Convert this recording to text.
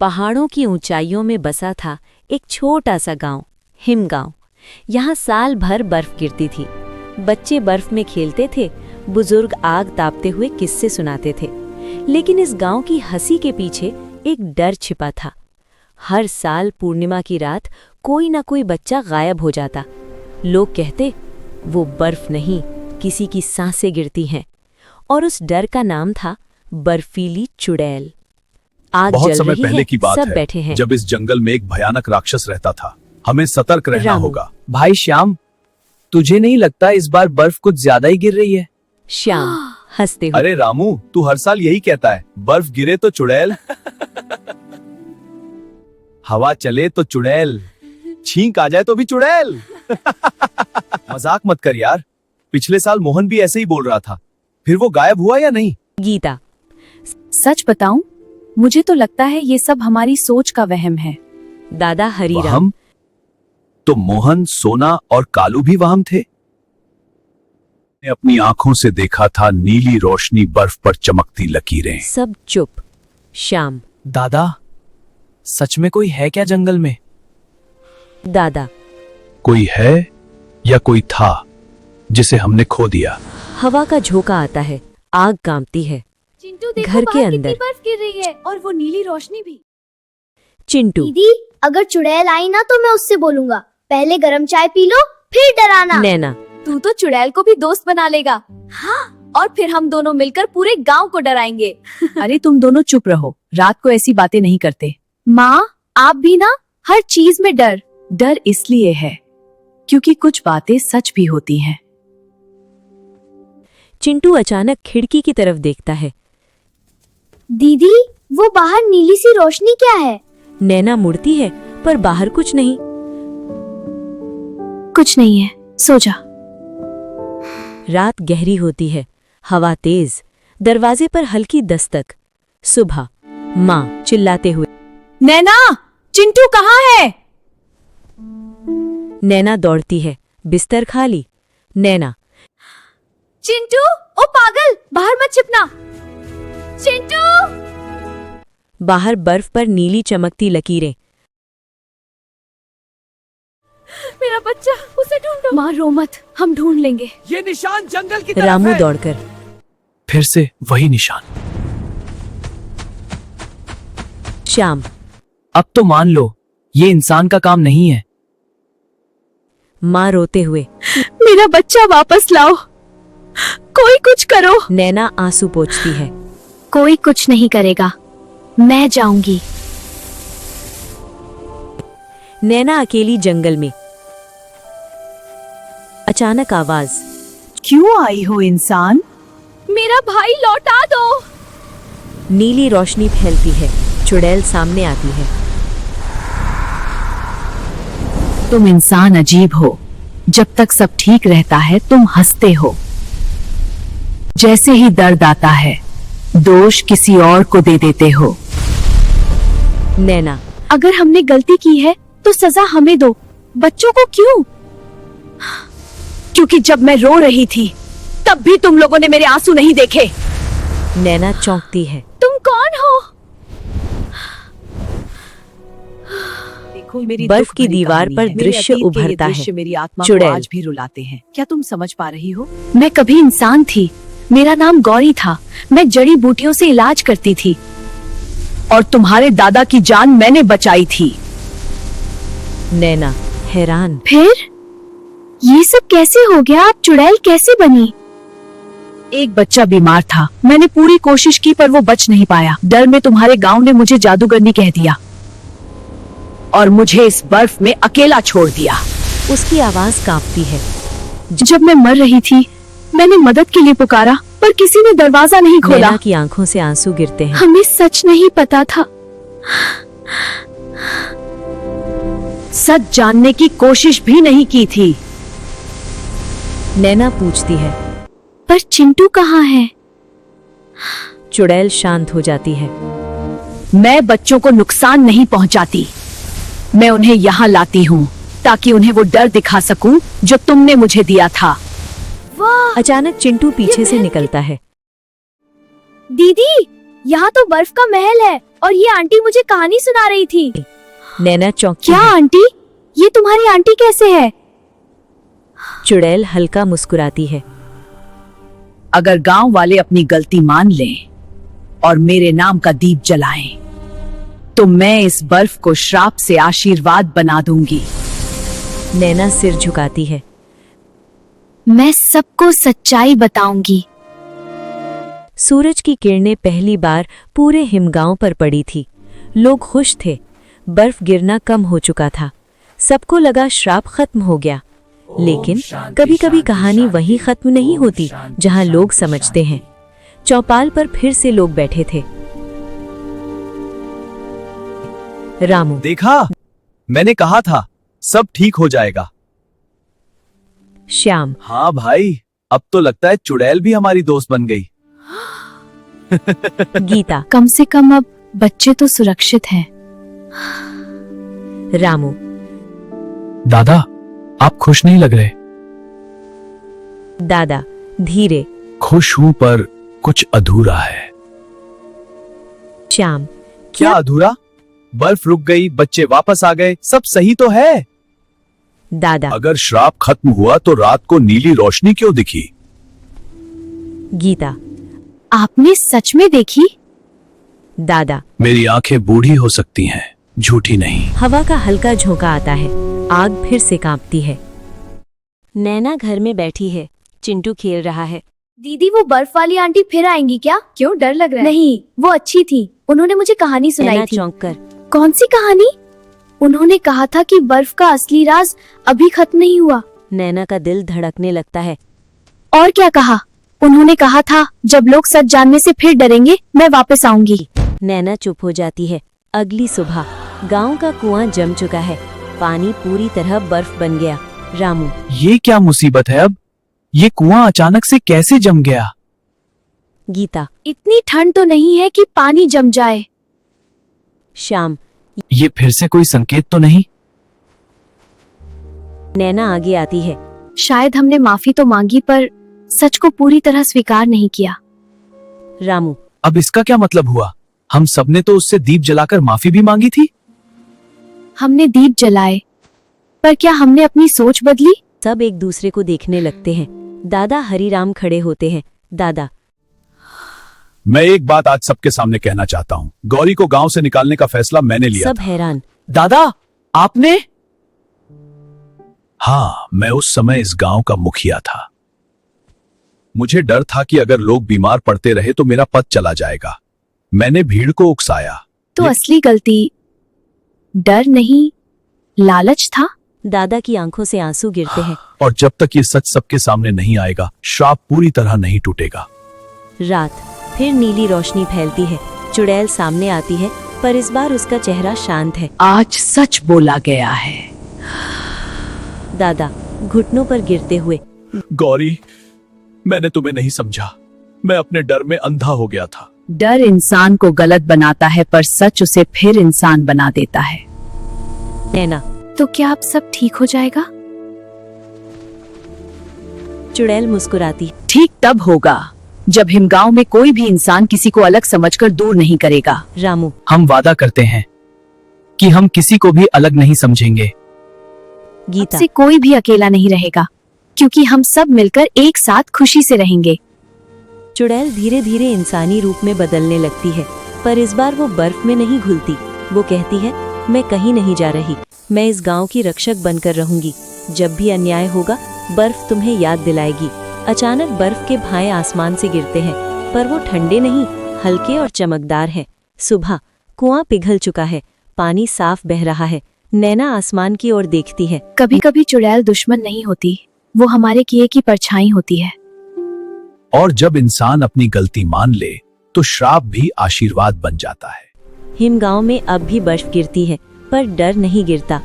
पहाड़ों की ऊंचाइयों में बसा था एक छोटा सा गांव, हिम गांव। यहाँ साल भर बर्फ गिरती थी। बच्चे बर्फ में खेलते थे, बुजुर्ग आग तापते हुए किस्से सुनाते थे। लेकिन इस गांव की हंसी के पीछे एक डर छिपा था। हर साल पूर्णिमा की रात कोई ना कोई बच्चा गायब हो जाता। लोग कहते, वो बर्फ नहीं, किसी की सांसें गिरती हैं। और उस डर का नाम था बर्फीली चुड़ैल। आग बहुत जल समय रही पहले है, की बात सब है, बैठे हैं। जब इस जंगल में एक भयानक राक्षस रहता था। हमें सतर्क रहना रामू। होगा। भाई श्याम, तुझे नहीं लगता इस बार बर्फ कुछ ज्यादा ही गिर रही है? श्याम हंसते हुए, अरे रामू, तू हर साल यही कहता है, बर्फ गिरे तो चुड़ैल, हवा चले तो चुड़ैल, छींक आ जाए तो भी चुड़ैल। मजाक मत कर यार। पिछले साल मोहन भी ऐसे ही बोल रहा था, फिर वो गायब हुआ या नहीं? गीता। सच बताऊं, मुझे तो लगता है ये सब हमारी सोच का वहम है। दादा हरीराम। वहम? तो मोहन, सोना और कालू भी वहम थे। मैंने अपनी आंखों से देखा था नीली रोशनी, बर्फ पर चमकती लकीरें। सब चुप। श्याम। दादा, सच में कोई है क्या जंगल में? दादा। कोई है या कोई था जिसे हमने खो दिया? हवा का झोंका आता है, आग कांपती है। चिंटू देखो, घर के बाहर कितनी अंदर। बर्फ गिर रही है और वो नीली रोशनी भी। चिंटू। दीदी, अगर चुड़ैल आई ना तो मैं उससे बोलूंगा, पहले गरम चाय पी लो फिर डराना। नैना। तू तो चुड़ैल को भी दोस्त बना लेगा। हाँ, और फिर हम दोनों मिलकर पूरे गांव को डराएंगे। अरे तुम दोनों चुप रहो, रात को ऐसी बातें नहीं करते। माँ, आप भी ना हर चीज में डर इसलिए है क्योंकि कुछ बातें सच भी होती हैं। चिंटू अचानक खिड़की की तरफ देखता है। दीदी, वो बाहर नीली सी रोशनी क्या है? नैना मुड़ती है, पर बाहर कुछ नहीं। कुछ नहीं है, सो जा। रात गहरी होती है, हवा तेज, दरवाजे पर हल्की दस्तक। सुबह। माँ चिल्लाते हुए। नैना, चिंटू कहाँ है? नैना दौड़ती है, बिस्तर खाली। नैना। चिंटू, ओ पागल, बाहर मत छिपना। चिंटू! बाहर बर्फ पर नीली चमकती लकीरें। मेरा बच्चा, उसे ढूंढो। माँ रो मत, हम ढूंढ लेंगे। ये निशान जंगल की तरफ रामू है। दौड़कर। फिर से वही निशान। श्याम। अब तो मान लो, ये इंसान का काम नहीं है। माँ रोते हुए। मेरा बच्चा वापस लाओ, कोई कुछ करो। नैना आंसू पोंछती है। कोई कुछ नहीं करेगा, मैं जाऊंगी। नैना अकेली जंगल में। अचानक आवाज। क्यों आई हो इंसान? मेरा भाई लौटा दो। नीली रोशनी फैलती है, चुड़ैल सामने आती है। तुम इंसान अजीब हो, जब तक सब ठीक रहता है तुम हंसते हो। जैसे ही दर्द आता है, दोष किसी और को दे देते हो। नैना। अगर हमने गलती की है तो सजा हमें दो, बच्चों को क्यों? क्योंकि जब मैं रो रही थी तब भी तुम लोगों ने मेरे आंसू नहीं देखे। नैना चौंकती है। तुम कौन हो? देखो, मेरी बर्फ दुख की भरी दीवार कहानी पर है। मेरे दृश्य अतीत के ये उभरता है। दृश्य मेरी आत्मा को चुड़ैल। आज भी रुलाते हैं। क्या तुम समझ पा रही हो? मैं कभी इंसान थी, मेरा नाम गौरी था। मैं जड़ी बूटियों से इलाज करती थी और तुम्हारे दादा की जान मैंने बचाई थी। नैना हैरान। फिर ये सब कैसे हो गया? आप चुड़ैल कैसे बनी? एक बच्चा बीमार था, मैंने पूरी कोशिश की पर वो बच नहीं पाया। डर में तुम्हारे गांव ने मुझे जादूगरनी कह दिया और मुझे इस बर्फ में अकेला छोड़ दिया। उसकी आवाज कांपती है। जब मैं मर रही थी मैंने मदद के लिए पुकारा पर किसी ने दरवाजा नहीं खोला। नैना की आंखों से आंसू गिरते हैं। हमें सच नहीं पता था। सच जानने की कोशिश भी नहीं की थी। नैना पूछती है। पर चिंटू कहाँ है? चुड़ैल शांत हो जाती है। मैं बच्चों को नुकसान नहीं पहुंचाती, मैं उन्हें यहाँ लाती हूँ ताकि उन्हें वो डर दिखा सकूं जो तुमने मुझे दिया था। वाह अचानक चिंटू पीछे से निकलता है। दीदी, यहाँ तो बर्फ का महल है और ये आंटी मुझे कहानी सुना रही थी। नैना चौंकी क्या है। आंटी? ये तुम्हारी आंटी कैसे है? चुड़ैल हल्का मुस्कुराती है। अगर गांव वाले अपनी गलती मान लें और मेरे नाम का दीप जलाएं, तो मैं इस बर्फ को श्राप से आशीर्वाद बना दूंगी। नैना सिर झुकाती है। मैं सबको सच्चाई बताऊंगी। सूरज की किरणें पहली बार पूरे हिमगांव पर पड़ी थी। लोग खुश थे। बर्फ गिरना कम हो चुका था। सबको लगा श्राप खत्म हो गया। लेकिन कभी कभी कहानी वहीं खत्म नहीं होती जहां लोग समझते हैं। चौपाल पर फिर से लोग बैठे थे। रामू, देखा, मैंने कहा था सब ठीक हो जाएगा। श्याम, हाँ भाई, अब तो लगता है चुड़ैल भी हमारी दोस्त बन गई। गीता, कम से कम अब बच्चे तो सुरक्षित हैं। रामू, दादा, आप खुश नहीं लग रहे। दादा धीरे। खुश हूं पर कुछ अधूरा है। श्याम, क्या अधूरा? बर्फ रुक गई, बच्चे वापस आ गए, सब सही तो है। दादा। अगर श्राप खत्म हुआ तो रात को नीली रोशनी क्यों दिखी? गीता। आपने सच में देखी? दादा। मेरी आंखें बूढ़ी हो सकती हैं, झूठी नहीं। हवा का हल्का झोंका आता है। आग फिर से कांपती है। नैना घर में बैठी है। चिंटू खेल रहा है। दीदी, वो बर्फ वाली आंटी फिर आएंगी क्या? क्यों, डर लग रहा है? नहीं, वो अच्छी थी। उन्होंने मुझे कहानी सुनाई नैना थी। चौंक कर। कौन सी कहानी? उन्होंने कहा था कि बर्फ का असली राज अभी खत्म नहीं हुआ। नैना का दिल धड़कने लगता है। और क्या कहा? उन्होंने कहा था जब लोग सच जानने से फिर डरेंगे, मैं वापस आऊंगी। नैना चुप हो जाती है। अगली सुबह गांव का कुआं जम चुका है। पानी पूरी तरह बर्फ बन गया। रामू। ये क्या मुसीबत है अब? ये कुआं अचानक से कैसे जम गया? गीता। इतनी ठंड तो नहीं है कि पानी जम जाए। श्याम। ये फिर से कोई संकेत तो नहीं? नैना आगे आती है। शायद हमने माफी तो मांगी पर सच को पूरी तरह स्वीकार नहीं किया। रामू। अब इसका क्या मतलब हुआ? हम सबने तो उससे दीप जलाकर माफी भी मांगी थी। हमने दीप जलाए, पर क्या हमने अपनी सोच बदली? सब एक दूसरे को देखने लगते हैं। दादा हरिराम खड़े होते हैं। दादा। मैं एक बात आज सबके सामने कहना चाहता हूँ। गौरी को गांव से निकालने का फैसला मैंने लिया सब था। हैरान। दादा, आपने? हाँ, मैं उस समय इस गांव का मुखिया था। मुझे डर था कि अगर लोग बीमार पड़ते रहे तो मेरा पद चला जाएगा। मैंने भीड़ को उकसाया। तो असली गलती डर नहीं, लालच था। दादा की आंखों से आंसू गिरते हैं। और जब तक ये सच सबके सामने नहीं आएगा, श्राप पूरी तरह नहीं टूटेगा। रात। फिर नीली रोशनी फैलती है। चुड़ैल सामने आती है, पर इस बार उसका चेहरा शांत है। आज सच बोला गया है। दादा घुटनों पर गिरते हुए। गौरी, मैंने तुम्हें नहीं समझा। मैं अपने डर में अंधा हो गया था। डर इंसान को गलत बनाता है, पर सच उसे फिर इंसान बना देता है। नैना। तो क्या अब सब ठीक हो जाएगा? चुड़ैल मुस्कुराती। ठीक तब होगा जब हिमगांव में कोई भी इंसान किसी को अलग समझकर दूर नहीं करेगा। रामू। हम वादा करते हैं कि हम किसी को भी अलग नहीं समझेंगे। गीता। से कोई भी अकेला नहीं रहेगा, क्योंकि हम सब मिलकर एक साथ खुशी से रहेंगे। चुड़ैल धीरे धीरे इंसानी रूप में बदलने लगती है, पर इस बार वो बर्फ में नहीं घुलती। वो कहती है, मैं कहीं नहीं जा रही। मैं इस गांव की रक्षक बनकर रहूंगी। जब भी अन्याय होगा, बर्फ तुम्हें याद दिलाएगी। अचानक बर्फ के भाए आसमान से गिरते हैं, पर वो ठंडे नहीं, हल्के और चमकदार हैं। सुबह। कुआं पिघल चुका है। पानी साफ बह रहा है। नैना आसमान की ओर देखती है। कभी कभी चुड़ैल दुश्मन नहीं होती, वो हमारे किए की परछाई होती है। और जब इंसान अपनी गलती मान ले तो श्राप भी आशीर्वाद बन जाता है। हिमगांव में अब भी बर्फ गिरती है, पर डर नहीं गिरता।